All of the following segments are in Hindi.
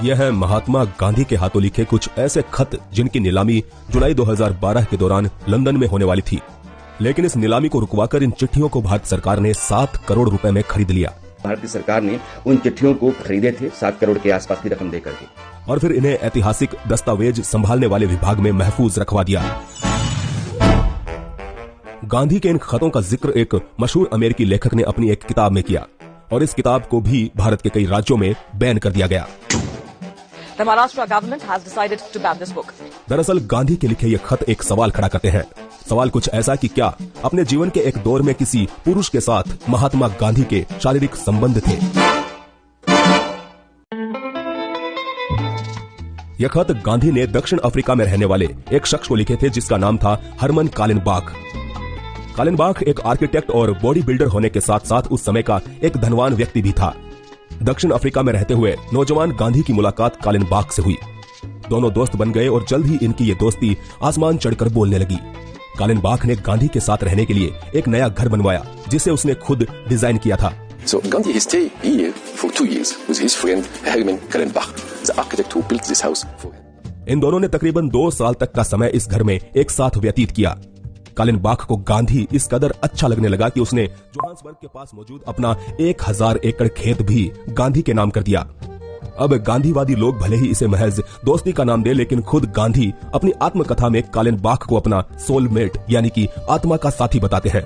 यह है महात्मा गांधी के हाथों लिखे कुछ ऐसे खत जिनकी नीलामी जुलाई 2012 के दौरान लंदन में होने वाली थी। लेकिन इस नीलामी को रुकवाकर इन चिट्ठियों को भारत सरकार ने 7 करोड़ रुपए में खरीद लिया। भारतीय सरकार ने उन चिट्ठियों को खरीदे थे 7 करोड़ के आसपास की रकम देकर के, और फिर इन्हें ऐतिहासिक दस्तावेज संभालने वाले विभाग में महफूज रखवा दिया। गांधी के इन खतों का जिक्र एक मशहूर अमेरिकी लेखक ने अपनी एक किताब में किया और इस किताब को भी भारत के कई राज्यों में बैन कर दिया गया। The Maharashtra government has decided to ban this book. दरअसल गांधी के लिखे ये खत एक सवाल खड़ा करते हैं। सवाल कुछ ऐसा कि क्या अपने जीवन के एक दौर में किसी पुरुष के साथ महात्मा गांधी के शारीरिक संबंध थे। यह खत गांधी ने दक्षिण अफ्रीका में रहने वाले एक शख्स को लिखे थे जिसका नाम था हरमन कालिनबाख। कालिनबाख एक आर्किटेक्ट और बॉडी बिल्डर होने के साथ साथ उस समय का एक धनवान व्यक्ति भी था। दक्षिण अफ्रीका में रहते हुए नौजवान गांधी की मुलाकात कालिनबाख से हुई। दोनों दोस्त बन गए और जल्द ही इनकी ये दोस्ती आसमान चढ़कर बोलने लगी। कालिनबाख ने गांधी के साथ रहने के लिए एक नया घर बनवाया जिसे उसने खुद डिजाइन किया था। So Gandhi stayed here for 2 years with his friend Herman Kallenbach, the architect who built this house for him. इन दोनों ने तकरीबन 2 साल तक का समय इस घर में एक साथ व्यतीत किया। कालिनबाख को गांधी इस कदर अच्छा लगने लगा कि उसने जोहान्सबर्ग के पास मौजूद अपना 1000 एकड़ खेत भी गांधी के नाम कर दिया। अब गांधीवादी लोग भले ही इसे महज दोस्ती का नाम दे, लेकिन खुद गांधी अपनी आत्मकथा में कालिनबाख को अपना सोलमेट यानी कि आत्मा का साथी बताते हैं।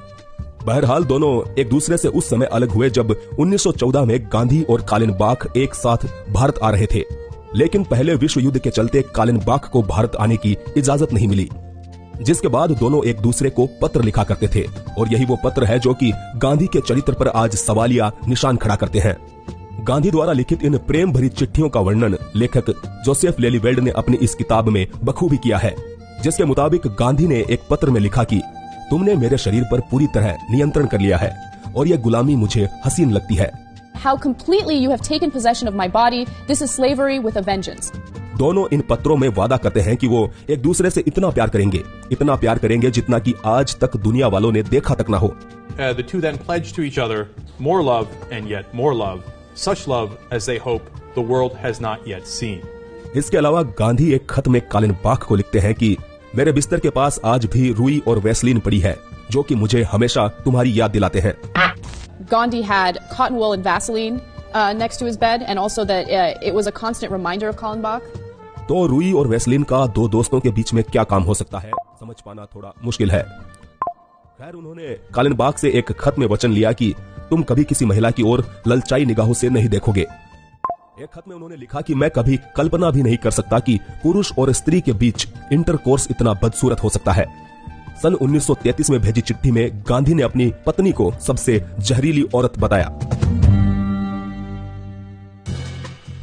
बहरहाल दोनों एक दूसरे से उस समय अलग हुए जब 1914 में गांधी और कालिनबाख एक साथ भारत आ रहे थे, लेकिन पहले विश्व युद्ध के चलते कालिनबाख को भारत आने की इजाजत नहीं मिली, जिसके बाद दोनों एक दूसरे को पत्र लिखा करते थे। और यही वो पत्र है जो कि गांधी के चरित्र पर आज सवालिया निशान खड़ा करते हैं। गांधी द्वारा लिखित इन प्रेम भरी चिट्ठियों का वर्णन लेखक जोसेफ लेलीवेल्ड ने अपनी इस किताब में बखूबी किया है, जिसके मुताबिक गांधी ने एक पत्र में लिखा कि तुमने मेरे शरीर पर पूरी तरह नियंत्रण कर लिया है और यह गुलामी मुझे हसीन लगती है। How completely you have taken possession of my body. This is slavery with a vengeance. दोनों इन पत्रों में वादा करते हैं कि वो एक दूसरे से इतना प्यार करेंगे जितना कि आज तक दुनिया वालों ने देखा तक ना हो। The two then pledge to each other more love and yet more love, such love as they hope the world has not yet seen. इसके अलावा गांधी एक खत में कालिनबाख को लिखते हैं कि मेरे बिस्तर के पास आज भी रुई और वैसलीन पड़ी है जो कि मुझे हमेशा तुम्हारी याद दिलाते हैं। Gandhi had cotton wool and Vaseline next to his bed, and also that it was a constant reminder of Kallenbach. तो रुई और वैसलीन का दो दोस्तों के बीच में क्या काम हो सकता है, समझ पाना थोड़ा मुश्किल है। खैर, उन्होंने कालिनबाख से एक खत में वचन लिया कि तुम कभी किसी महिला की ओर ललचाई निगाहों से नहीं देखोगे। एक खत में उन्होंने लिखा कि मैं कभी कल्पना भी नहीं कर सकता कि पुरुष और स्त्री के बीच इंटरकोर्स इतना बदसूरत हो सकता है। सन 1933 में भेजी चिट्ठी में गांधी ने अपनी पत्नी को सबसे जहरीली औरत बताया।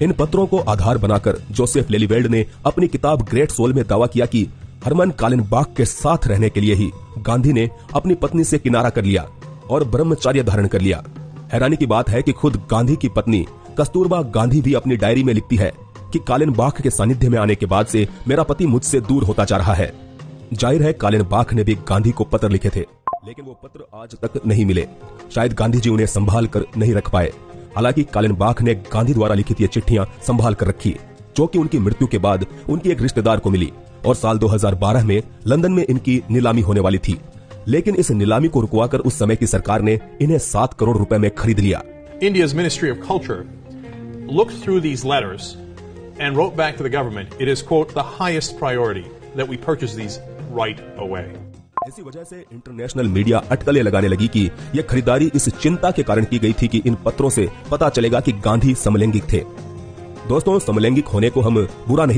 इन पत्रों को आधार बनाकर जोसेफ लेलीवेल्ड ने अपनी किताब ग्रेट सोल में दावा किया कि हरमन कालिनबाख के साथ रहने के लिए ही गांधी ने अपनी पत्नी से किनारा कर लिया और ब्रह्मचर्य धारण कर लिया। हैरानी की बात है कि खुद गांधी की पत्नी कस्तूरबा गांधी भी अपनी डायरी में लिखती है कि कालिनबाख के सानिध्य में आने के बाद से मेरा पति मुझसे दूर होता जा रहा है। जाहिर है कालिनबाख ने भी गांधी को पत्र लिखे थे, लेकिन वो पत्र आज तक नहीं मिले। शायद गांधी जी उन्हें संभाल कर नहीं रख पाए। हालांकि कालिनबाख ने गांधी द्वारा लिखित ये चिट्ठियां संभाल कर रखी, जो कि उनकी मृत्यु के बाद उनकी एक रिश्तेदार को मिली, और साल 2012 में लंदन में इनकी नीलामी होने वाली थी। लेकिन इस नीलामी को रुकवाकर उस समय की सरकार ने इन्हें 7 करोड़ रुपए में खरीद लिया। India's Ministry of Culture looked through these letters and wrote back to the government, it is quote the highest priority that we purchase these right away. इसी वजह से इंटरनेशनल मीडिया अटकलें लगाने लगी कि यह खरीदारी इस चिंता के कारण की गई थी कि इन पत्रों से पता चलेगा कि गांधी समलैंगिक थे। दोस्तों, समलैंगिक होने को हम बुरा नहीं